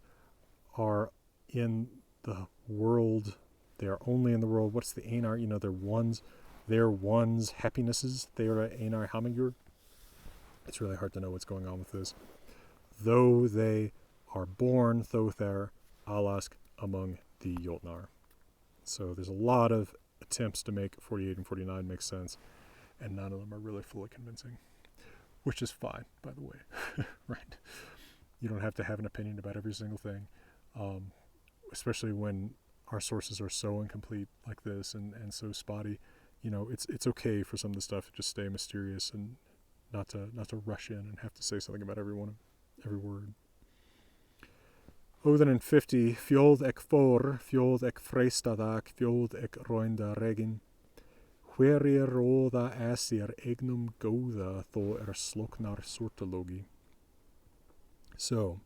are in the world. They are only in the world. What's the Einar? They're one's happinesses. They are Einar Hamingjur. It's really hard to know what's going on with this. Though they are born, Thother Alask, among the Ultnar. So there's a lot of attempts to make 48 and 49 make sense, and none of them are really fully convincing, which is fine, by the way. Right? You don't have to have an opinion about every single thing, especially when our sources are so incomplete like this and so spotty. It's okay for some of the stuff to just stay mysterious and not to rush in and have to say something about every word. Odin in 50, Fjóð ek for, Fjóð ek freistadag, Fjóð ek roinda regin. Hverir róða asir egnum góða þó sloknar sortologi. So,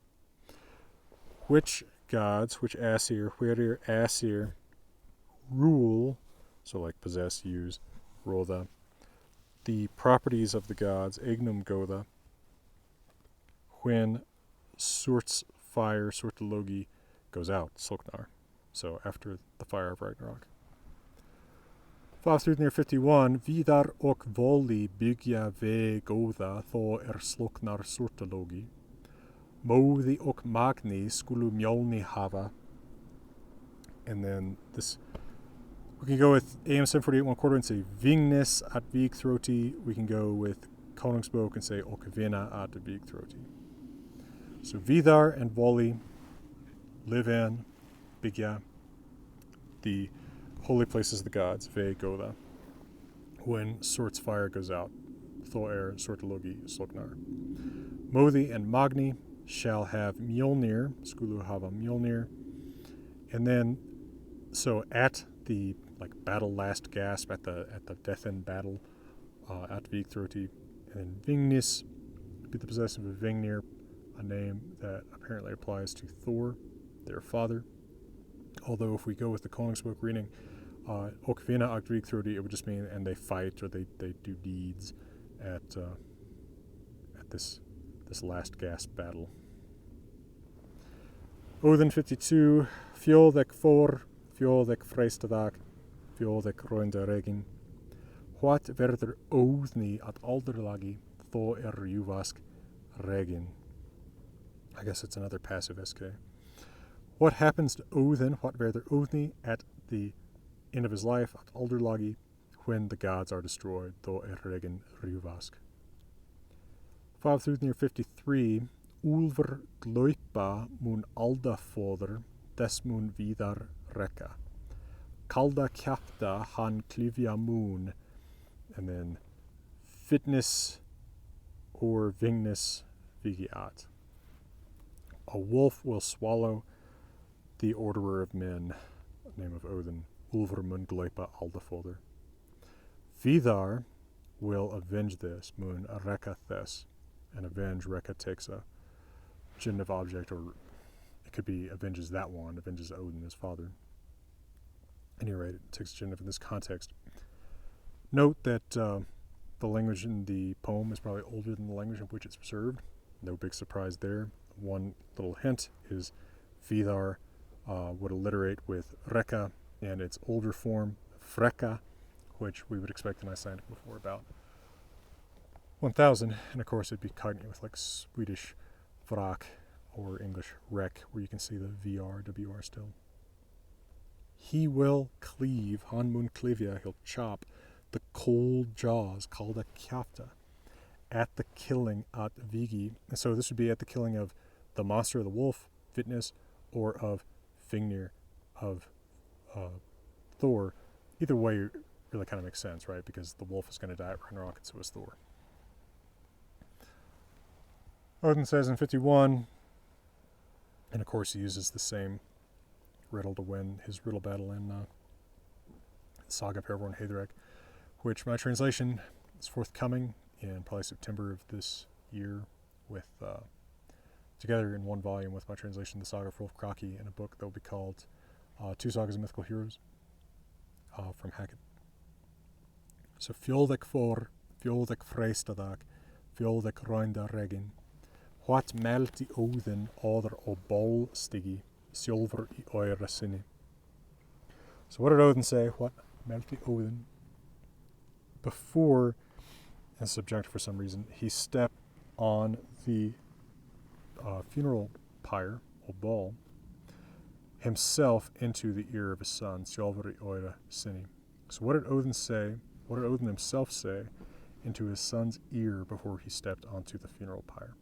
which gods, which Asir, hverir Asir rule, so like possess, use, róða, the properties of the gods, egnum góða, when Surt's fire, sortologi, goes out, sloknar, so after the fire of Ragnarok. Vafþrúðnir 51, Vidar ok voli byggja ve góða þó sloknar sortologi. Móði ok magni skulu mjolni hafa. And then this, we can go with AM 748 1/4 and say Vingnes at Vafþrúði. We can go with Koningsbók and say ok vina at Vafþrúði. So Vidar and Voli live in Byggja, the holy places of the gods, ve góða, when Surt's fire goes out, Thor sortologi sloknar. Móði and Magni shall have Mjolnir, skulu hava Mjolnir, and then so at the battle last gasp, at the death end battle, at Vafþrúði, and Vingnis be the possessor of Vingnir, a name that apparently applies to Thor, their father. Although if we go with the Koningsbók reading, ok vina at Vafþrúði, it would just mean and they fight or they do deeds at this last gasp battle. Odin 52, Fjóð ek for, Fjóð ek freistadag, Fjóð ek roinda regin. What verður Óðni at alderlagi þó juvask regin. I guess it's another passive SK. What happens to Odin, what verður Óðni at the end of his life, at alderlagi, when the gods are destroyed, þó regin juvask. Vafþrúðnir 53, Úlfur glaupa mun aldafóður, þess mun Vidar rekka. Kalda kjapta hann klifja mun, and then fitness or Vingnis vigiat. A wolf will swallow the orderer of men, name of Odin, Úlfur mun glaupa aldafóður. Vidar will avenge this, mun rekka þess, and avenge, rekka takes a genitive object, or it could be avenges that one, avenges Odin, his father. any rate, it takes genitive in this context. Note that the language in the poem is probably older than the language in which it's preserved. No big surprise there. One little hint is Vidar would alliterate with Reka and its older form, Freka, which we would expect in Icelandic before about 1000. And of course, it'd be cognate with like Swedish Vrak or English Rek, where you can see the VR, WR still. He will cleave, han mun klivja, he'll chop the cold jaws called a kjafta at the killing at Vigi. And so this would be at the killing of the monster, the wolf, Vitness, or of Fingnir, of Thor. Either way really kind of makes sense, right? Because the wolf is going to die at Ragnarok, and so is Thor. Odin says in 51, and of course he uses the same riddle to win his riddle battle in Saga of Hervor and Haedrek, which my translation is forthcoming in probably September of this year, with together in one volume with my translation, the Saga of Rolf Kraki, in a book that will be called Two Sagas of Mythical Heroes from Hackett. So Fjóðek for, Fjóðek Freystadag, Fjóðek Roinda Regin, what melti Óðinn other o bol stigi, Sjolver I oira sinni. So what did Odin say? What melti Óðinn? Before, and subject for some reason, he stepped on the funeral pyre, or ball, himself into the ear of his son, Sjolver I oira sinni. So what did Odin say? What did Odin himself say into his son's ear before he stepped onto the funeral pyre?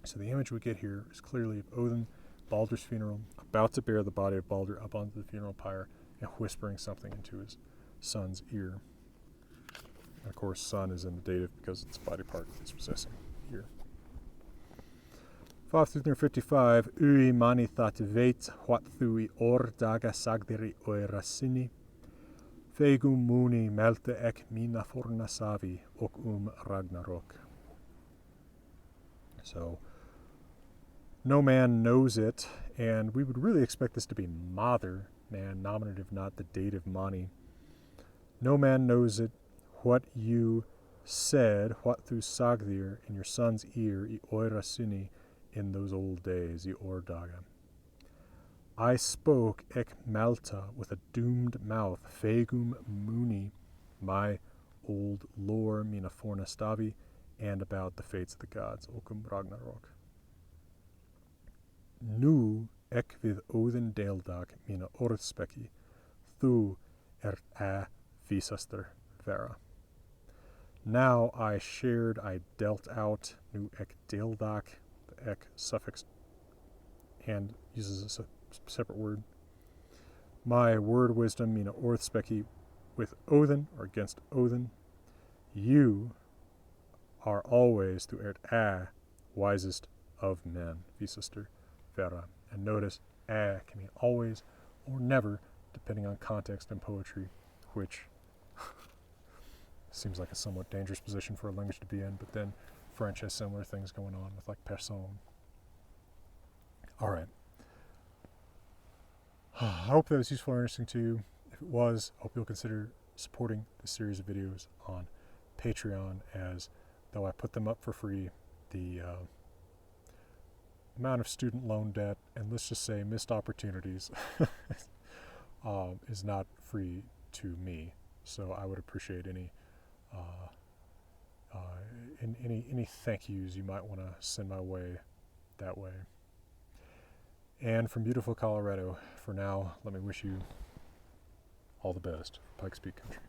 So the image we get here is clearly of Odin, Baldur's funeral, about to bear the body of Baldur up onto the funeral pyre and whispering something into his son's ear. And of course, son is in the dative because it's a body part he's possessing here. Vafþrúðnismál 55, Ui mani that veit what thui or daga sagdiri oira sinni, fegum muni melte ek mina forna savi ok Ragnarok. So, no man knows it, and we would really expect this to be mather, man, nominative, not the dative mani. No man knows it, what you said, what through sagdir in your son's ear, I oira sinni, in those old days, I ordaga. I spoke ek malta with a doomed mouth, fegum muni, my old lore, mina forna stavi, and about the fates of the gods, okum Ragnarok. Nu ek vid Odin deildag mina orðspeki, thu a visaster vera. Now I shared, I dealt out, nu ek deildag, the ek suffix, and uses a separate word. My word wisdom, mina orðspeki, with Odin, or against Odin. You are always, through a wisest of men, visaster vera. And notice, can mean always or never, depending on context and poetry, which seems like a somewhat dangerous position for a language to be in, but then French has similar things going on with like personne. All right. I hope that was useful or interesting to you. If it was, I hope you'll consider supporting this series of videos on Patreon, as though I put them up for free, the amount of student loan debt and, let's just say, missed opportunities is not free to me. So I would appreciate any thank yous you might want to send my way that way. And from beautiful Colorado, for now, let me wish you all the best for Pikes Peak Country.